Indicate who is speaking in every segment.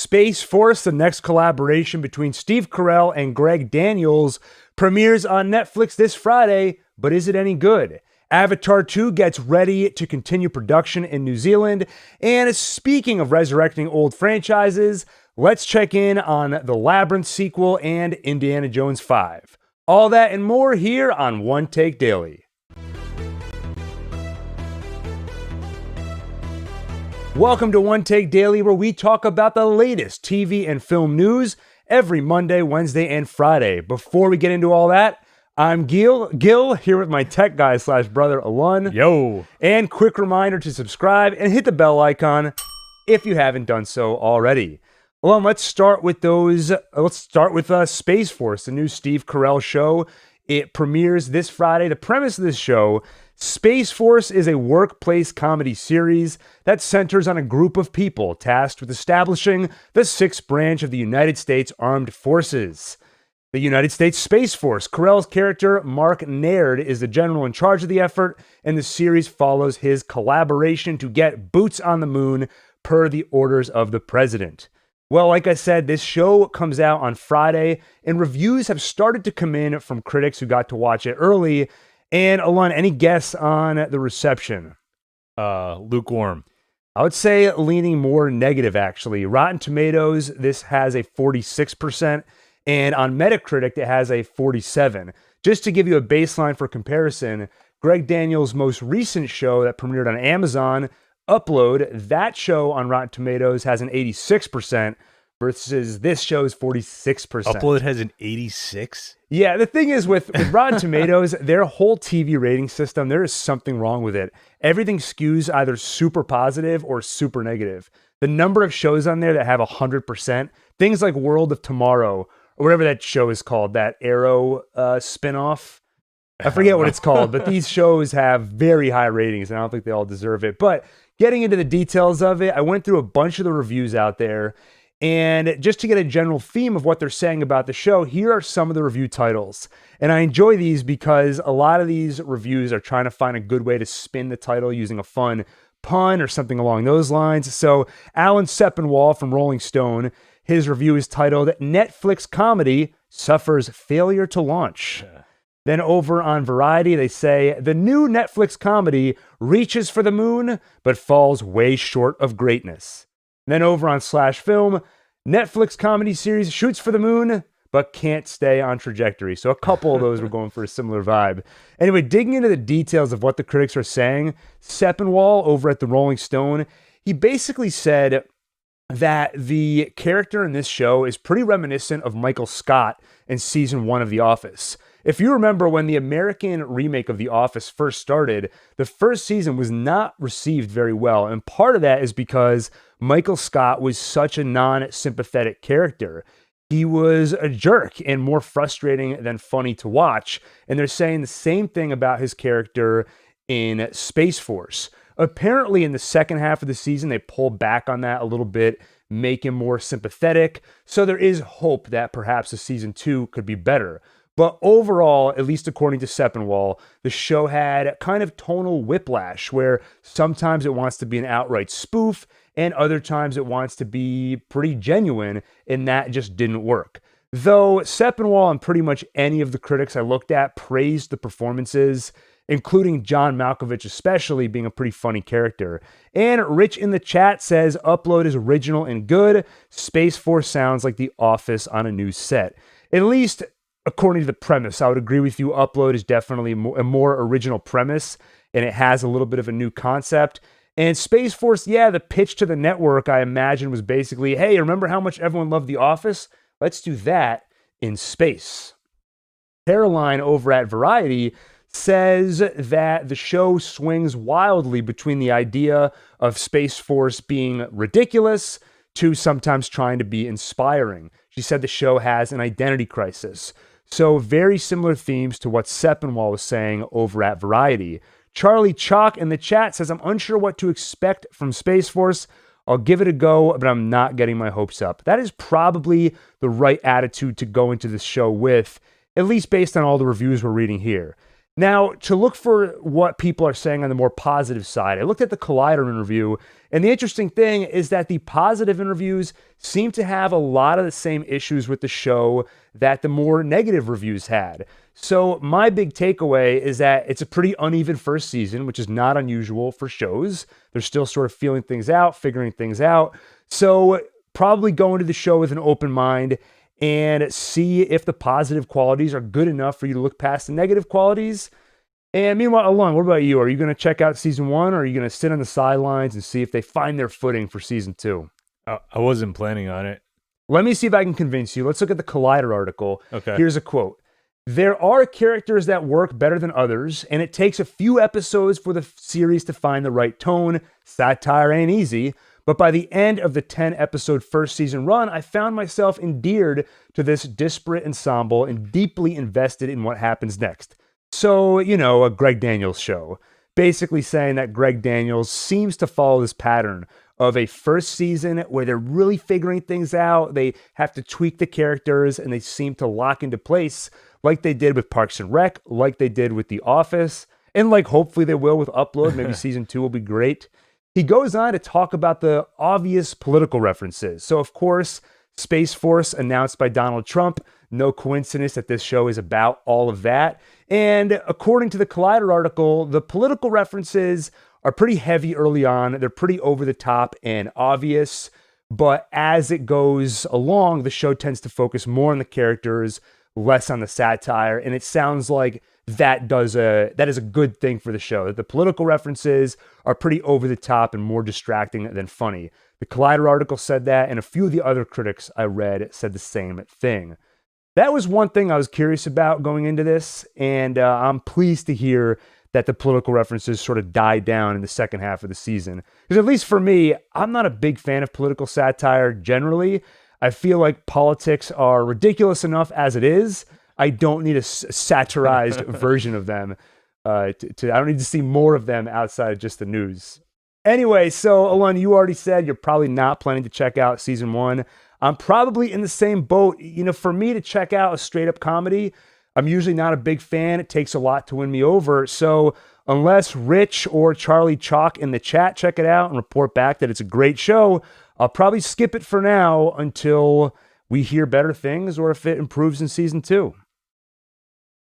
Speaker 1: Space Force, the next collaboration between Steve Carell and Greg Daniels, premieres on Netflix this Friday, but is it any good? Avatar 2 gets ready to continue production in New Zealand, and speaking of resurrecting old franchises, let's check in on the Labyrinth sequel and Indiana Jones 5. All that and more here on One Take Daily. Welcome to One Take Daily, where we talk about the latest TV and film news every Monday, Wednesday, and Friday. Before we get into all that, I'm Gil here with my tech guy / brother Alun.
Speaker 2: Yo.
Speaker 1: And quick reminder to subscribe and hit the bell icon if you haven't done so already. Alun, let's start with Space Force, the new Steve Carell show. It premieres this Friday. The premise of this show: Space Force is a workplace comedy series that centers on a group of people tasked with establishing the sixth branch of the United States Armed Forces, the United States Space Force. Carell's character, Mark Naird, is the general in charge of the effort, and the series follows his collaboration to get boots on the moon per the orders of the president. Well, like I said, this show comes out on Friday, and reviews have started to come in from critics who got to watch it early. And Alun, any guess on the reception?
Speaker 2: Lukewarm.
Speaker 1: I would say leaning more negative, actually. Rotten Tomatoes, this has a 46%, and on Metacritic, it has a 47%. Just to give you a baseline for comparison, Greg Daniels' most recent show that premiered on Amazon, Upload, that show on Rotten Tomatoes has an 86% versus this show's 46%.
Speaker 2: Upload has an 86%?
Speaker 1: Yeah, the thing is with Rotten Tomatoes, their whole TV rating system, there is something wrong with it. Everything skews either super positive or super negative. The number of shows on there that have 100%, things like World of Tomorrow, or whatever that show is called, that Arrow spinoff. I forget what it's called, but these shows have very high ratings, and I don't think they all deserve it. But getting into the details of it, I went through a bunch of the reviews out there, and just to get a general theme of what they're saying about the show, here are some of the review titles. And I enjoy these because a lot of these reviews are trying to find a good way to spin the title using a fun pun or something along those lines. So Alan Sepinwall from Rolling Stone, his review is titled, "Netflix Comedy Suffers Failure to Launch." Then over on Variety, they say, "The new Netflix comedy reaches for the moon, but falls way short of greatness." Then over on Slash Film, "Netflix comedy series shoots for the moon, but can't stay on trajectory." So a couple of those were going for a similar vibe. Anyway, digging into the details of what the critics are saying, Sepinwall over at the Rolling Stone, he basically said that the character in this show is pretty reminiscent of Michael Scott in season 1 of The Office. If you remember when the American remake of The Office first started, the first season was not received very well. And part of that is because Michael Scott was such a non-sympathetic character. He was a jerk and more frustrating than funny to watch. And they're saying the same thing about his character in Space Force. Apparently in the second half of the season, they pulled back on that a little bit, make him more sympathetic. So there is hope that perhaps a season 2 could be better. But overall, at least according to Sepinwall, the show had kind of tonal whiplash where sometimes it wants to be an outright spoof and other times it wants to be pretty genuine, and that just didn't work. Though Sepinwall and pretty much any of the critics I looked at praised the performances, including John Malkovich especially being a pretty funny character. And Rich in the chat says, "Upload is original and good. Space Force sounds like The Office on a new set." At least according to the premise, I would agree with you. Upload is definitely a more original premise, and it has a little bit of a new concept. And Space Force, yeah, the pitch to the network, I imagine, was basically, hey, remember how much everyone loved The Office? Let's do that in space. Caroline over at Variety says that the show swings wildly between the idea of Space Force being ridiculous to sometimes trying to be inspiring. She said the show has an identity crisis. So very similar themes to what Sepinwall was saying over at Variety. Charlie Chalk in the chat says, "I'm unsure what to expect from Space Force. I'll give it a go, but I'm not getting my hopes up." That is probably the right attitude to go into this show with, at least based on all the reviews we're reading here. Now, to look for what people are saying on the more positive side, I looked at the Collider interview, and the interesting thing is that the positive interviews seem to have a lot of the same issues with the show that the more negative reviews had. So my big takeaway is that it's a pretty uneven first season, which is not unusual for shows. They're still sort of feeling things out, figuring things out. So probably go into the show with an open mind and see if the positive qualities are good enough for you to look past the negative qualities. And meanwhile, Alon, what about you? Are you going to check out season 1, or are you going to sit on the sidelines and see if they find their footing for season 2?
Speaker 2: I wasn't planning on it.
Speaker 1: Let me see if I can convince you. Let's look at the Collider article.
Speaker 2: Okay.
Speaker 1: Here's a quote. There are characters that work better than others, and it takes a few episodes for the series to find the right tone. Satire ain't easy. But by the end of the 10-episode first season run, I found myself endeared to this disparate ensemble and deeply invested in what happens next. So, a Greg Daniels show. Basically saying that Greg Daniels seems to follow this pattern of a first season where they're really figuring things out. They have to tweak the characters, and they seem to lock into place like they did with Parks and Rec, like they did with The Office, and like hopefully they will with Upload. Maybe season 2 will be great. He goes on to talk about the obvious political references. So, of course, Space Force announced by Donald Trump. No coincidence that this show is about all of that. And according to the Collider article, the political references are pretty heavy early on. They're pretty over the top and obvious. But as it goes along, the show tends to focus more on the characters, less on the satire. And it sounds like that is a good thing for the show. The political references are pretty over the top and more distracting than funny. The Collider article said that, and a few of the other critics I read said the same thing. That was one thing I was curious about going into this, and I'm pleased to hear that the political references sort of died down in the second half of the season. Because at least for me, I'm not a big fan of political satire generally. I feel like politics are ridiculous enough as it is. I don't need a satirized version of them. I don't need to see more of them outside of just the news. Anyway, so Alon, you already said you're probably not planning to check out season 1. I'm probably in the same boat. For me to check out a straight up comedy, I'm usually not a big fan. It takes a lot to win me over. So unless Rich or Charlie Chalk in the chat check it out and report back that it's a great show, I'll probably skip it for now until we hear better things or if it improves in season 2.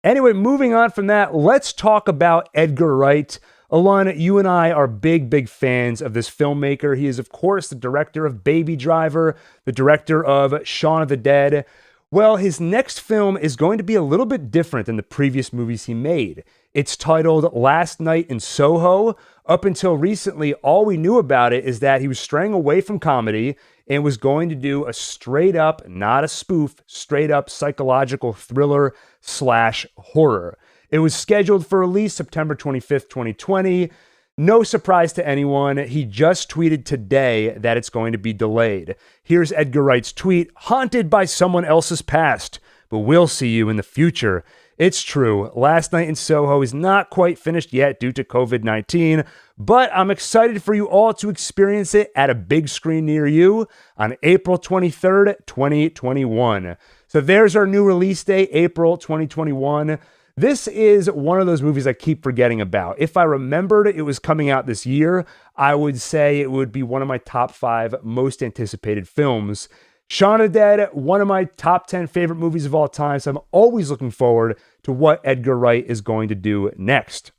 Speaker 1: Anyway, moving on from that, let's talk about Edgar Wright. Alon, you and I are big fans of this filmmaker. He is, of course, the director of Baby Driver, the director of Shaun of the Dead. Well, his next film is going to be a little bit different than the previous movies he made. It's titled Last Night in Soho. Up until recently, all we knew about it is that he was straying away from comedy and was going to do a straight up, not a spoof, straight up psychological thriller / horror. It was scheduled for release September 25th, 2020. No surprise to anyone, he just tweeted today that it's going to be delayed. Here's Edgar Wright's tweet, haunted by someone else's past, but we'll see you in the future. It's true, Last Night in Soho is not quite finished yet due to COVID-19, but I'm excited for you all to experience it at a big screen near you on April 23rd, 2021. So there's our new release date, April 2021. This is one of those movies I keep forgetting about. If I remembered it was coming out this year, I would say it would be one of my top 5 most anticipated films. Shaun of the Dead, one of my top 10 favorite movies of all time, so I'm always looking forward to what Edgar Wright is going to do next.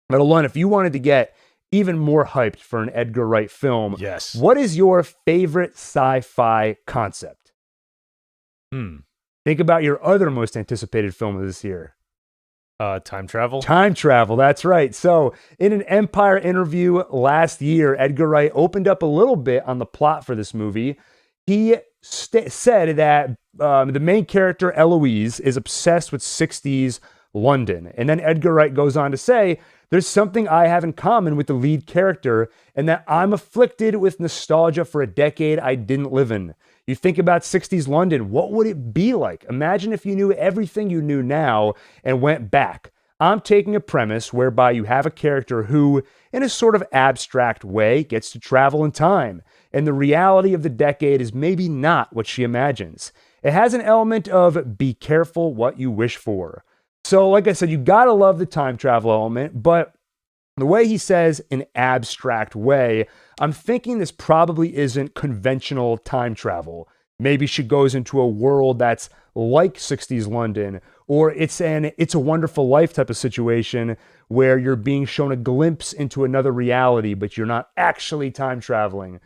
Speaker 1: But Alon, if you wanted to get even more hyped for an Edgar Wright film,
Speaker 2: yes,
Speaker 1: what is your favorite sci-fi concept? Think about your other most anticipated film of this year.
Speaker 2: Time travel?
Speaker 1: Time travel, that's right. So in an Empire interview last year, Edgar Wright opened up a little bit on the plot for this movie. He said that the main character, Eloise, is obsessed with 60s London. And then Edgar Wright goes on to say, there's something I have in common with the lead character, and that I'm afflicted with nostalgia for a decade I didn't live in. You think about 60s London, what would it be like? Imagine if you knew everything you knew now and went back. I'm taking a premise whereby you have a character who, in a sort of abstract way, gets to travel in time, and the reality of the decade is maybe not what she imagines. It has an element of be careful what you wish for. So, like I said, you gotta love the time travel element, but the way he says an abstract way, I'm thinking this probably isn't conventional time travel. Maybe she goes into a world that's like 60s London, or it's a Wonderful Life type of situation where you're being shown a glimpse into another reality, but you're not actually time traveling.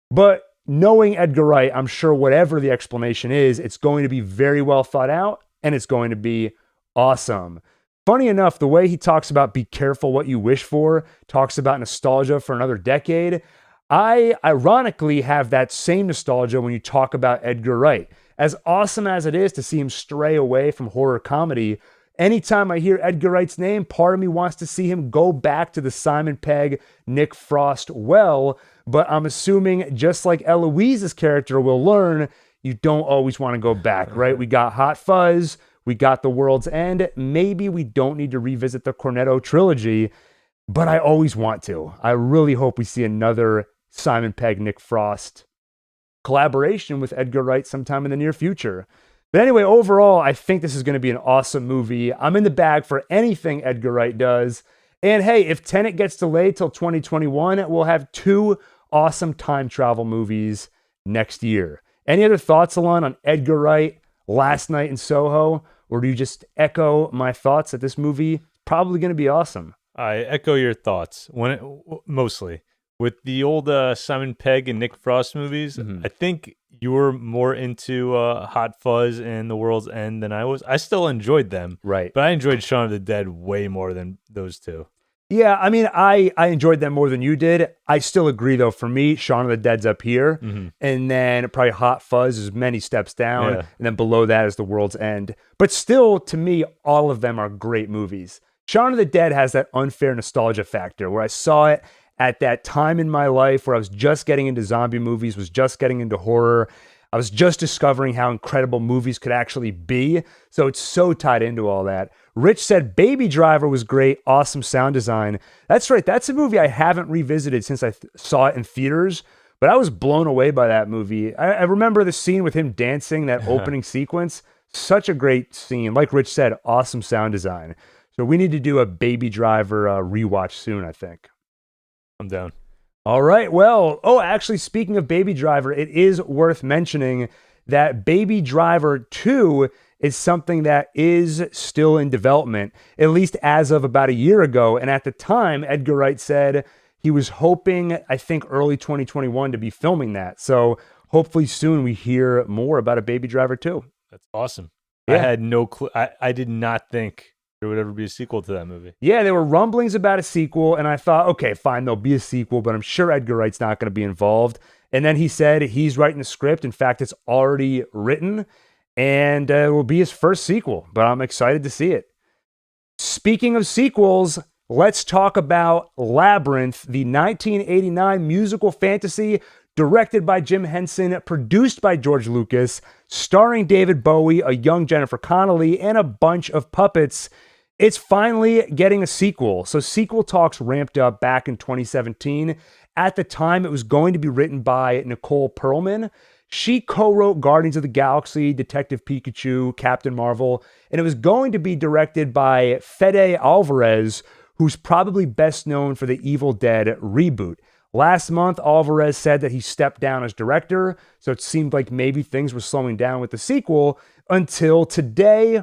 Speaker 1: But knowing Edgar Wright, I'm sure whatever the explanation is, it's going to be very well thought out and it's going to be awesome. Funny enough, the way he talks about be careful what you wish for, talks about nostalgia for another decade, I ironically have that same nostalgia when you talk about Edgar Wright. As awesome as it is to see him stray away from horror comedy, anytime I hear Edgar Wright's name, part of me wants to see him go back to the Simon Pegg, Nick Frost well, but I'm assuming just like Eloise's character will learn, you don't always want to go back, right? We got Hot Fuzz, we got The World's End. Maybe we don't need to revisit the Cornetto trilogy, but I always want to. I really hope we see another Simon Pegg, Nick Frost collaboration with Edgar Wright sometime in the near future. But anyway, overall, I think this is going to be an awesome movie. I'm in the bag for anything Edgar Wright does. And hey, if Tenet gets delayed till 2021, we'll have 2 awesome time travel movies next year. Any other thoughts, Alon, on Edgar Wright, Last Night in Soho? Or do you just echo my thoughts that this movie is probably going to be awesome?
Speaker 2: I echo your thoughts mostly. With the old Simon Pegg and Nick Frost movies, I think you were more into Hot Fuzz and The World's End than I was. I still enjoyed them.
Speaker 1: Right.
Speaker 2: But I enjoyed Shaun of the Dead way more than those two.
Speaker 1: Yeah, I mean, I enjoyed them more than you did. I still agree, though. For me, Shaun of the Dead's up here. And then probably Hot Fuzz is many steps down.
Speaker 2: Yeah.
Speaker 1: And then below that is The World's End. But still, to me, all of them are great movies. Shaun of the Dead has that unfair nostalgia factor where I saw it at that time in my life where I was just getting into zombie movies, was just getting into horror. I was just discovering how incredible movies could actually be. So it's so tied into all that. Rich said Baby Driver was great, awesome sound design. That's right. That's a movie I haven't revisited since I saw it in theaters, but I was blown away by that movie. I remember the scene with him dancing, that opening sequence. Such a great scene. Like Rich said, awesome sound design. So we need to do a Baby Driver rewatch soon, I think.
Speaker 2: I'm down.
Speaker 1: All right. Well, actually, speaking of Baby Driver, it is worth mentioning that Baby Driver 2 is something that is still in development, at least as of about a year ago. And at the time, Edgar Wright said he was hoping, I think, early 2021 to be filming that. So hopefully soon we hear more about a Baby Driver 2.
Speaker 2: That's awesome.
Speaker 1: Yeah.
Speaker 2: I had no clue. I did not think there would ever be a sequel to that movie.
Speaker 1: Yeah, there were rumblings about a sequel, and I thought, okay, fine, there'll be a sequel, but I'm sure Edgar Wright's not going to be involved. And then he said he's writing the script. In fact, it's already written, and it will be his first sequel, but I'm excited to see it. Speaking of sequels, let's talk about Labyrinth, the 1989 musical fantasy directed by Jim Henson, produced by George Lucas, starring David Bowie, a young Jennifer Connelly, and a bunch of puppets. It's finally getting a sequel. So sequel talks ramped up back in 2017. At the time, it was going to be written by Nicole Perlman. She co-wrote Guardians of the Galaxy, Detective Pikachu, Captain Marvel, and it was going to be directed by Fede Alvarez, who's probably best known for the Evil Dead reboot. Last month, Alvarez said that he stepped down as director, so it seemed like maybe things were slowing down with the sequel until today.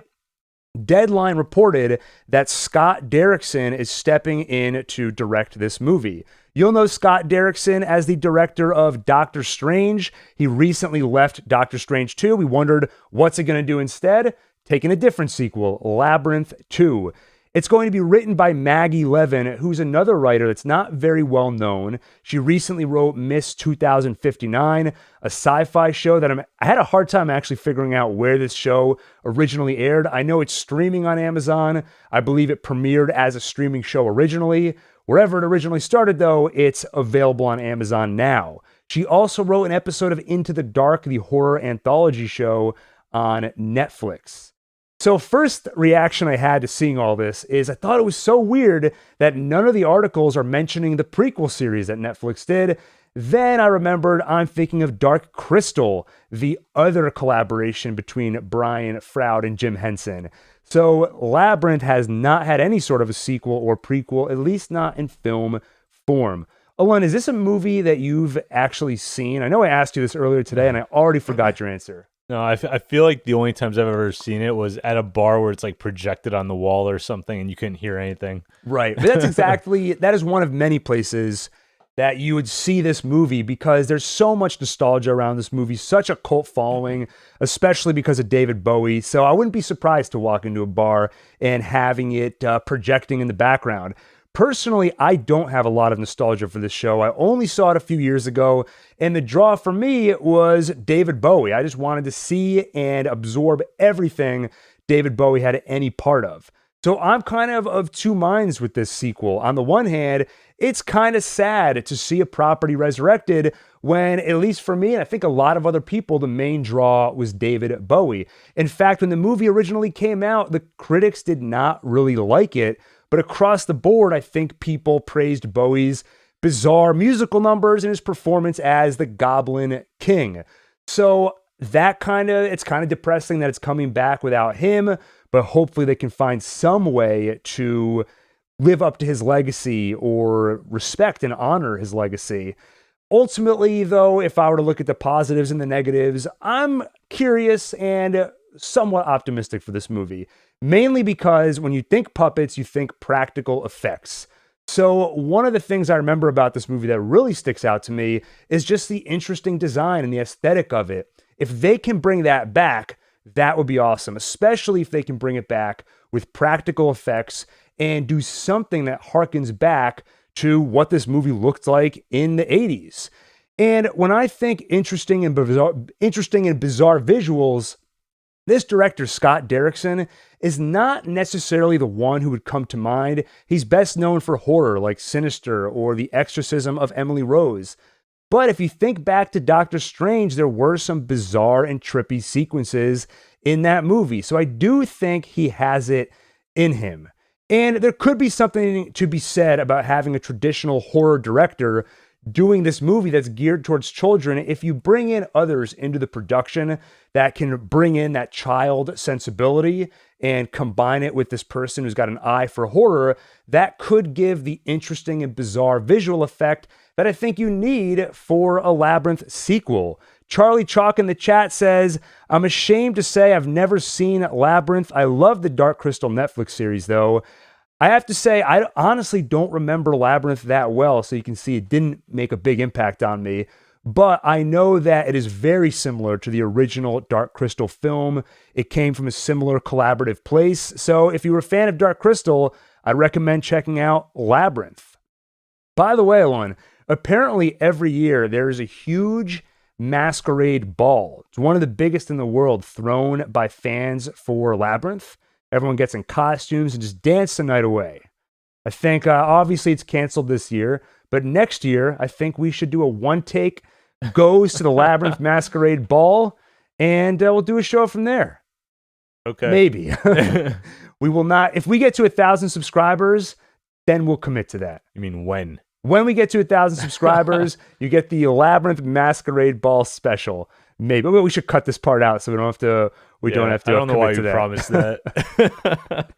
Speaker 1: Deadline reported that Scott Derrickson is stepping in to direct this movie. You'll know Scott Derrickson as the director of Doctor Strange. He recently left Doctor Strange 2. We wondered, what's it going to do instead? Taking a different sequel, Labyrinth 2. It's going to be written by Maggie Levin, who's another writer that's not very well known. She recently wrote Miss 2059, a sci-fi show that I had a hard time actually figuring out where this show originally aired. I know it's streaming on Amazon. I believe it premiered as a streaming show originally. Wherever it originally started, though, it's available on Amazon now. She also wrote an episode of Into the Dark, the horror anthology show on Netflix. So first reaction I had to seeing all this is I thought it was so weird that none of the articles are mentioning the prequel series that Netflix did. Then I remembered I'm thinking of Dark Crystal, the other collaboration between Brian Froud and Jim Henson. So Labyrinth has not had any sort of a sequel or prequel, at least not in film form. Alon, is this a movie that you've actually seen? I know I asked you this earlier today, and I already forgot your answer.
Speaker 2: No, I feel like the only times I've ever seen it was at a bar where it's like projected on the wall or something and you couldn't hear anything.
Speaker 1: Right. But that is one of many places that you would see this movie because there's so much nostalgia around this movie, such a cult following, especially because of David Bowie. So I wouldn't be surprised to walk into a bar and having it projecting in the background. Personally, I don't have a lot of nostalgia for this show. I only saw it a few years ago, and the draw for me was David Bowie. I just wanted to see and absorb everything David Bowie had any part of. So I'm kind of two minds with this sequel. On the one hand, it's kind of sad to see a property resurrected when, at least for me, and I think a lot of other people, the main draw was David Bowie. In fact, when the movie originally came out, the critics did not really like it. But across the board, I think people praised Bowie's bizarre musical numbers and his performance as the Goblin King. So it's kind of depressing that it's coming back without him, but hopefully they can find some way to live up to his legacy or respect and honor his legacy. Ultimately, though, if I were to look at the positives and the negatives, I'm curious and somewhat optimistic for this movie. Mainly because when you think puppets, you think practical effects. So one of the things I remember about this movie that really sticks out to me is just the interesting design and the aesthetic of it. If they can bring that back, that would be awesome, especially if they can bring it back with practical effects and do something that harkens back to what this movie looked like in the 80s. And when I think interesting and bizarre visuals, this director, Scott Derrickson, is not necessarily the one who would come to mind. He's best known for horror like Sinister or The Exorcism of Emily Rose. But if you think back to Doctor Strange, there were some bizarre and trippy sequences in that movie. So I do think he has it in him. And there could be something to be said about having a traditional horror director doing this movie that's geared towards children. If you bring in others into the production that can bring in that child sensibility and combine it with this person who's got an eye for horror, that could give the interesting and bizarre visual effect that I think you need for a Labyrinth sequel. Charlie Chalk in the chat says, I'm ashamed to say I've never seen Labyrinth. I love the Dark Crystal Netflix series though. I have to say, I honestly don't remember Labyrinth that well, so you can see it didn't make a big impact on me. But I know that it is very similar to the original Dark Crystal film. It came from a similar collaborative place. So if you were a fan of Dark Crystal, I'd recommend checking out Labyrinth. By the way, Alon, apparently every year there is a huge masquerade ball. It's one of the biggest in the world, thrown by fans for Labyrinth. Everyone gets in costumes and just dance the night away. I think obviously it's canceled this year, but next year I think we should do a OneTake goes to the Labyrinth Masquerade Ball, and we'll do a show from there.
Speaker 2: Okay.
Speaker 1: Maybe. We will not. If we get to 1,000 subscribers, then we'll commit to that.
Speaker 2: You mean when?
Speaker 1: When we get to 1,000 subscribers, you get the Labyrinth Masquerade Ball special. Maybe we should cut this part out so we don't have to. I
Speaker 2: don't know why you promised that.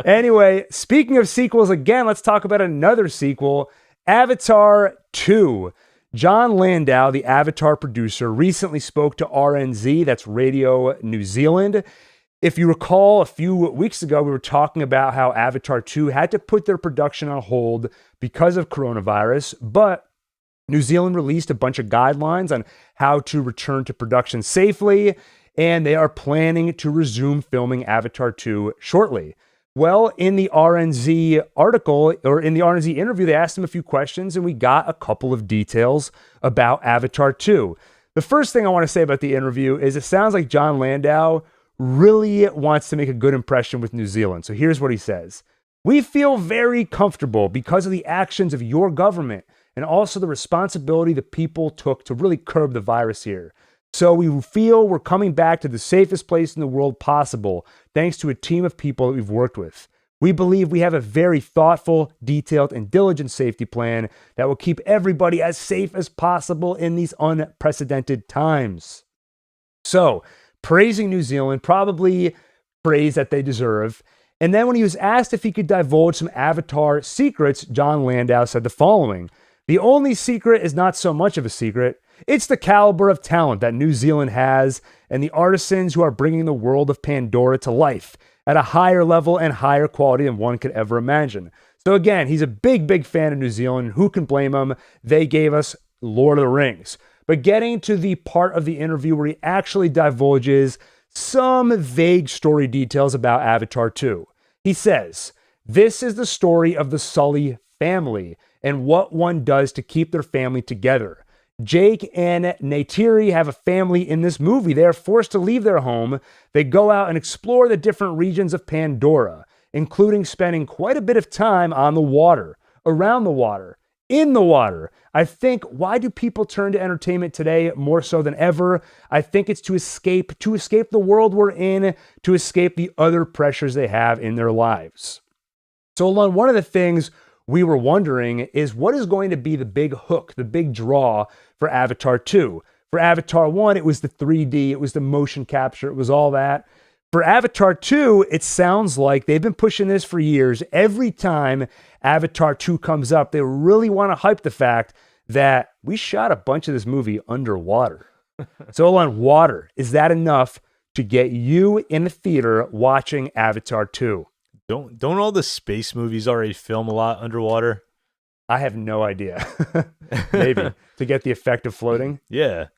Speaker 1: Anyway, speaking of sequels, again, let's talk about another sequel, Avatar 2. John Landau, the Avatar producer, recently spoke to RNZ, that's Radio New Zealand. If you recall, a few weeks ago, we were talking about how Avatar 2 had to put their production on hold because of coronavirus, but New Zealand released a bunch of guidelines on how to return to production safely, and they are planning to resume filming Avatar 2 shortly. Well, in the RNZ article, or in the RNZ interview, they asked him a few questions, and we got a couple of details about Avatar 2. The first thing I want to say about the interview is it sounds like John Landau really wants to make a good impression with New Zealand. So here's what he says. We feel very comfortable because of the actions of your government and also the responsibility the people took to really curb the virus here. So we feel we're coming back to the safest place in the world possible, thanks to a team of people that we've worked with. We believe we have a very thoughtful, detailed, and diligent safety plan that will keep everybody as safe as possible in these unprecedented times. So, praising New Zealand, probably praise that they deserve. And then when he was asked if he could divulge some Avatar secrets, John Landau said the following: "The only secret is not so much of a secret. It's the caliber of talent that New Zealand has and the artisans who are bringing the world of Pandora to life at a higher level and higher quality than one could ever imagine." So again, he's a big, big fan of New Zealand. Who can blame him? They gave us Lord of the Rings. But getting to the part of the interview where he actually divulges some vague story details about Avatar 2. He says, "This is the story of the Sully family and what one does to keep their family together. Jake and Neytiri have a family in this movie. They are forced to leave their home. They go out and explore the different regions of Pandora, including spending quite a bit of time on the water, around the water, in the water. I think, why do people turn to entertainment today more so than ever? I think it's to escape the world we're in, to escape the other pressures they have in their lives." So, Alon, one of the things we were wondering is what is going to be the big hook, the big draw for Avatar 2? For Avatar 1, it was the 3D, it was the motion capture, it was all that. For Avatar 2, it sounds like they've been pushing this for years. Every time Avatar 2 comes up, they really want to hype the fact that we shot a bunch of this movie underwater. So, Alon, water, is that enough to get you in the theater watching Avatar 2?
Speaker 2: Don't all the space movies already film a lot underwater?
Speaker 1: I have no idea. Maybe to get the effect of floating.
Speaker 2: Yeah.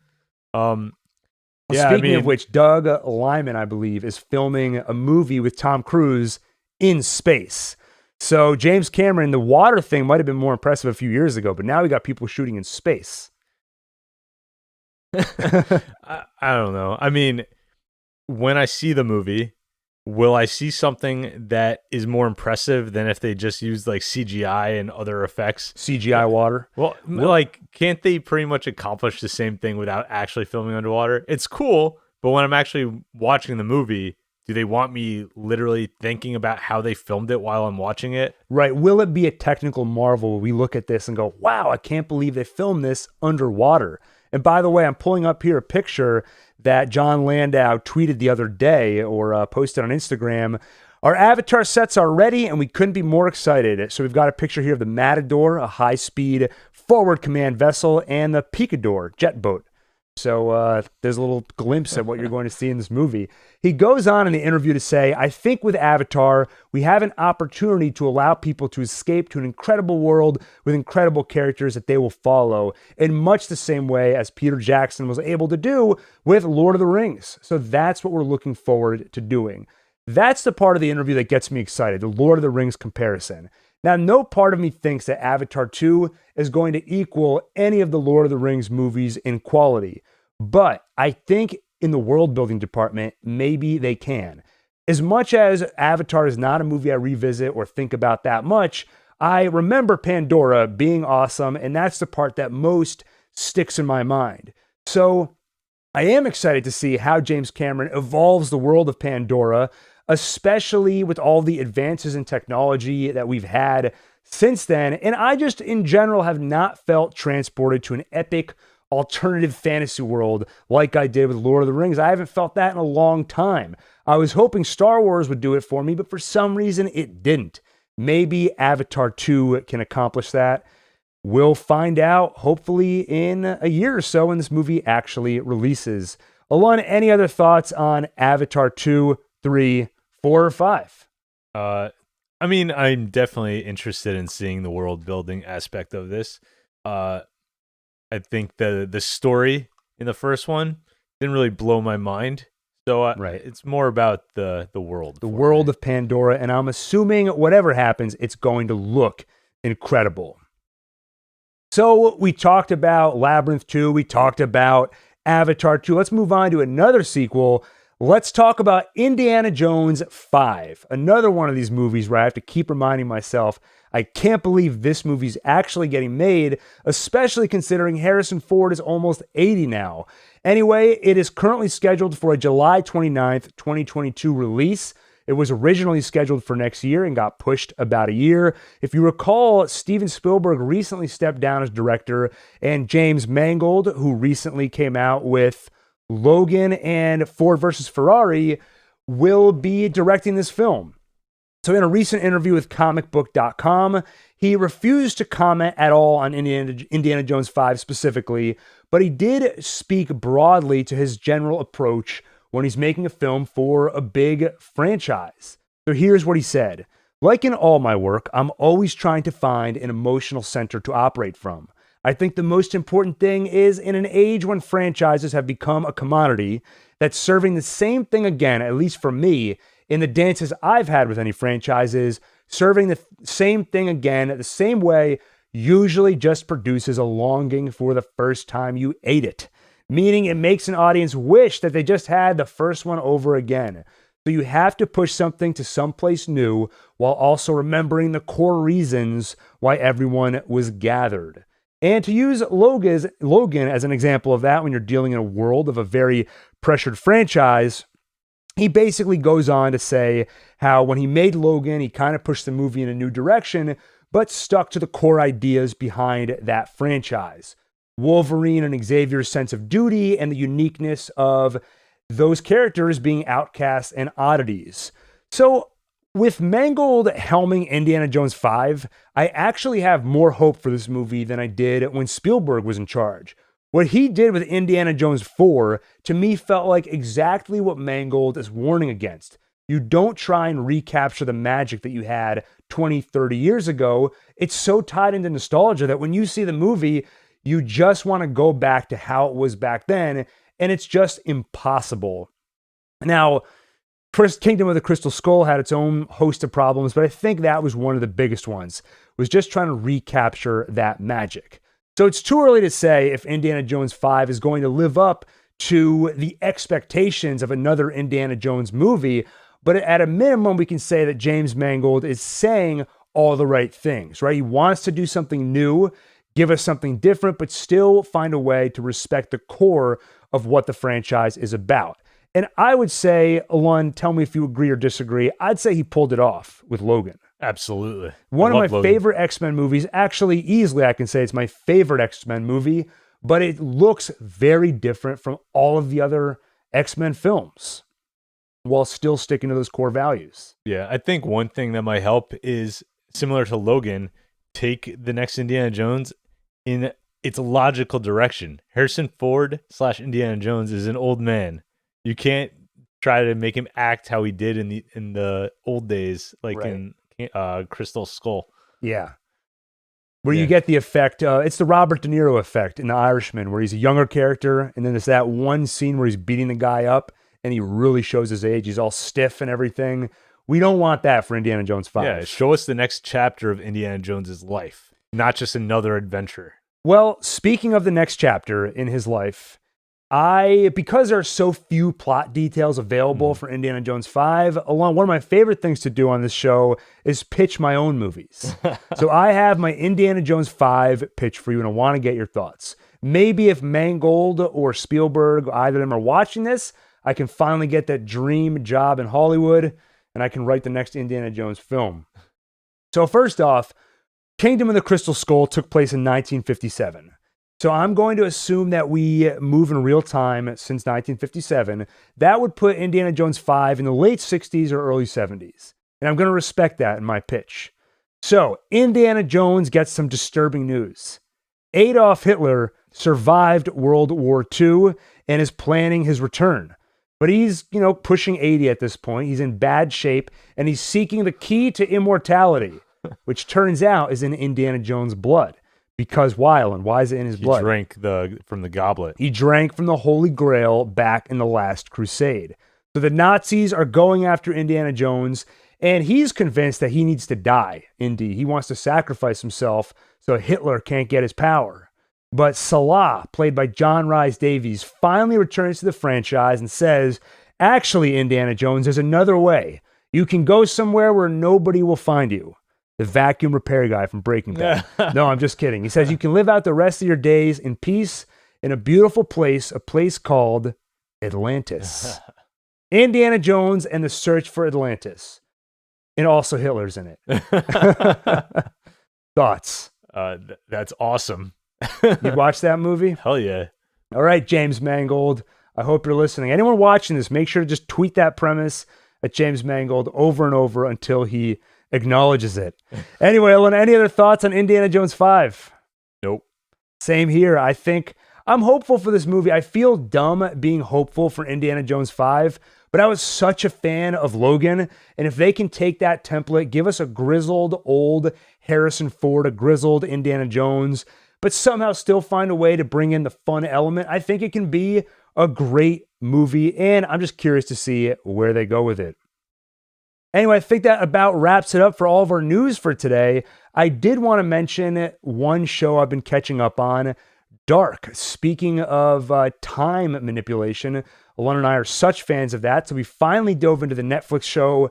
Speaker 1: Speaking of which, Doug Liman, I believe, is filming a movie with Tom Cruise in space. So James Cameron, the water thing might have been more impressive a few years ago, but now we got people shooting in space.
Speaker 2: I don't know. I mean, when I see the movie, will I see something that is more impressive than if they just used like CGI and other effects?
Speaker 1: CGI water?
Speaker 2: Well, like, can't they pretty much accomplish the same thing without actually filming underwater? It's cool, but when I'm actually watching the movie, do they want me literally thinking about how they filmed it while I'm watching it?
Speaker 1: Right. Will it be a technical marvel where we look at this and go, wow, I can't believe they filmed this underwater? And by the way, I'm pulling up here a picture that John Landau tweeted the other day or posted on Instagram. Our Avatar sets are ready and we couldn't be more excited. So we've got a picture here of the Matador, a high-speed forward command vessel, and the Picador jet boat. So there's a little glimpse at what you're going to see in this movie. He goes on in the interview to say, "I think with Avatar, we have an opportunity to allow people to escape to an incredible world with incredible characters that they will follow in much the same way as Peter Jackson was able to do with Lord of the Rings." So that's what we're looking forward to doing. That's the part of the interview that gets me excited, the Lord of the Rings comparison. Now, no part of me thinks that Avatar 2 is going to equal any of the Lord of the Rings movies in quality, but I think in the world building department, maybe they can. As much as Avatar is not a movie I revisit or think about that much, I remember Pandora being awesome, and that's the part that most sticks in my mind. So I am excited to see how James Cameron evolves the world of Pandora, especially with all the advances in technology that we've had since then. And I just, in general, have not felt transported to an epic alternative fantasy world like I did with Lord of the Rings. I haven't felt that in a long time. I was hoping Star Wars would do it for me, but for some reason it didn't. Maybe Avatar 2 can accomplish that. We'll find out, hopefully, in a year or so when this movie actually releases. Alon, any other thoughts on Avatar 2, 3, 4, or 5?
Speaker 2: I mean, I'm definitely interested in seeing the world building aspect of this. I think the story in the first one didn't really blow my mind. So
Speaker 1: right.
Speaker 2: It's more about the world.
Speaker 1: The world of Pandora, and I'm assuming whatever happens, it's going to look incredible. So we talked about Labyrinth 2, we talked about Avatar 2. Let's move on to another sequel. Let's talk about Indiana Jones 5, another one of these movies where I have to keep reminding myself, I can't believe this movie's actually getting made, especially considering Harrison Ford is almost 80 now. Anyway, it is currently scheduled for a July 29th, 2022 release. It was originally scheduled for next year and got pushed about a year. If you recall, Steven Spielberg recently stepped down as director, and James Mangold, who recently came out with Logan and Ford versus Ferrari, will be directing this film. So in a recent interview with comicbook.com, he refused to comment at all on Indiana Jones 5 specifically, but he did speak broadly to his general approach when he's making a film for a big franchise. So here's what he said. Like in all my work, I'm always trying to find an emotional center to operate from. I think the most important thing is in an age when franchises have become a commodity, that serving the same thing again, at least for me, in the dances I've had with any franchises, serving the same thing again the same way usually just produces a longing for the first time you ate it. Meaning it makes an audience wish that they just had the first one over again. So you have to push something to someplace new while also remembering the core reasons why everyone was gathered. And to use Logan as an example of that when you're dealing in a world of a very pressured franchise, he basically goes on to say how when he made Logan, he kind of pushed the movie in a new direction, but stuck to the core ideas behind that franchise. Wolverine and Xavier's sense of duty and the uniqueness of those characters being outcasts and oddities. So with Mangold helming Indiana Jones 5, I actually have more hope for this movie than I did when Spielberg was in charge. What he did with Indiana Jones 4, to me, felt like exactly what Mangold is warning against. You don't try and recapture the magic that you had 20, 30 years ago. It's so tied into nostalgia that when you see the movie, you just want to go back to how it was back then, and it's just impossible. Now, Kingdom of the Crystal Skull had its own host of problems, but I think that was one of the biggest ones, was just trying to recapture that magic. So it's too early to say if Indiana Jones 5 is going to live up to the expectations of another Indiana Jones movie, but at a minimum, we can say that James Mangold is saying all the right things, right? He wants to do something new, give us something different, but still find a way to respect the core of what the franchise is about. And I would say, Alon, tell me if you agree or disagree, I'd say he pulled it off with Logan.
Speaker 2: Absolutely.
Speaker 1: One of my favorite X-Men movies, actually easily I can say it's my favorite X-Men movie, but it looks very different from all of the other X-Men films while still sticking to those core values.
Speaker 2: Yeah, I think one thing that might help is, similar to Logan, take the next Indiana Jones in its logical direction. Harrison Ford / Indiana Jones is an old man. You can't try to make him act how he did in the old days, like right. In Crystal Skull.
Speaker 1: Yeah. Where you get the effect, it's the Robert De Niro effect in The Irishman, where he's a younger character, and then there's that one scene where he's beating the guy up, and he really shows his age. He's all stiff and everything. We don't want that for Indiana Jones 5.
Speaker 2: Yeah, show us the next chapter of Indiana Jones's life, not just another adventure.
Speaker 1: Well, speaking of the next chapter in his life, because there are so few plot details available for Indiana Jones 5, one of my favorite things to do on this show is pitch my own movies. So I have my Indiana Jones 5 pitch for you, and I want to get your thoughts. Maybe if Mangold or Spielberg, either of them are watching this, I can finally get that dream job in Hollywood, and I can write the next Indiana Jones film. So first off, Kingdom of the Crystal Skull took place in 1957. So I'm going to assume that we move in real time since 1957. That would put Indiana Jones 5 in the late 60s or early 70s. And I'm going to respect that in my pitch. So Indiana Jones gets some disturbing news. Adolf Hitler survived World War II and is planning his return. But he's, pushing 80 at this point. He's in bad shape, and he's seeking the key to immortality, which turns out is in Indiana Jones' blood. Because why, Alan? Why is it in his blood?
Speaker 2: He drank from the goblet.
Speaker 1: He drank from the Holy Grail back in the Last Crusade. So the Nazis are going after Indiana Jones, and he's convinced that he needs to die, Indy. He wants to sacrifice himself so Hitler can't get his power. But Salah, played by John Rhys Davies, finally returns to the franchise and says, actually, Indiana Jones, there's another way. You can go somewhere where nobody will find you. The vacuum repair guy from Breaking Bad. No, I'm just kidding. He says you can live out the rest of your days in peace in a beautiful place, a place called Atlantis. Indiana Jones and the Search for Atlantis. And also Hitler's in it. Thoughts?
Speaker 2: That's awesome.
Speaker 1: You'd watch that movie?
Speaker 2: Hell yeah.
Speaker 1: All right, James Mangold. I hope you're listening. Anyone watching this, make sure to just tweet that premise at James Mangold over and over until he acknowledges it. Anyway, Ellen, any other thoughts on Indiana Jones 5?
Speaker 2: Nope.
Speaker 1: Same here. I think I'm hopeful for this movie. I feel dumb being hopeful for Indiana Jones 5, but I was such a fan of Logan. And if they can take that template, give us a grizzled old Harrison Ford, a grizzled Indiana Jones, but somehow still find a way to bring in the fun element, I think it can be a great movie. And I'm just curious to see where they go with it. Anyway, I think that about wraps it up for all of our news for today. I did want to mention one show I've been catching up on, Dark. Speaking of time manipulation, Alon and I are such fans of that, so we finally dove into the Netflix show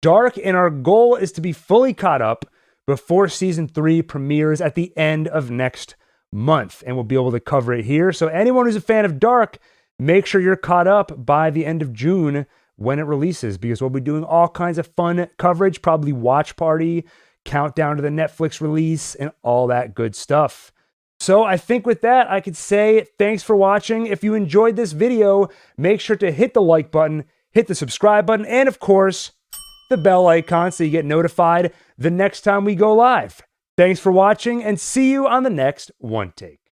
Speaker 1: Dark, and our goal is to be fully caught up before season 3 premieres at the end of next month, and we'll be able to cover it here. So anyone who's a fan of Dark, make sure you're caught up by the end of June when it releases, because we'll be doing all kinds of fun coverage, probably watch party, countdown to the Netflix release, and all that good stuff. So I think with that, I could say thanks for watching. If you enjoyed this video, make sure to hit the like button, hit the subscribe button, and of course, the bell icon so you get notified the next time we go live. Thanks for watching, and see you on the next One Take.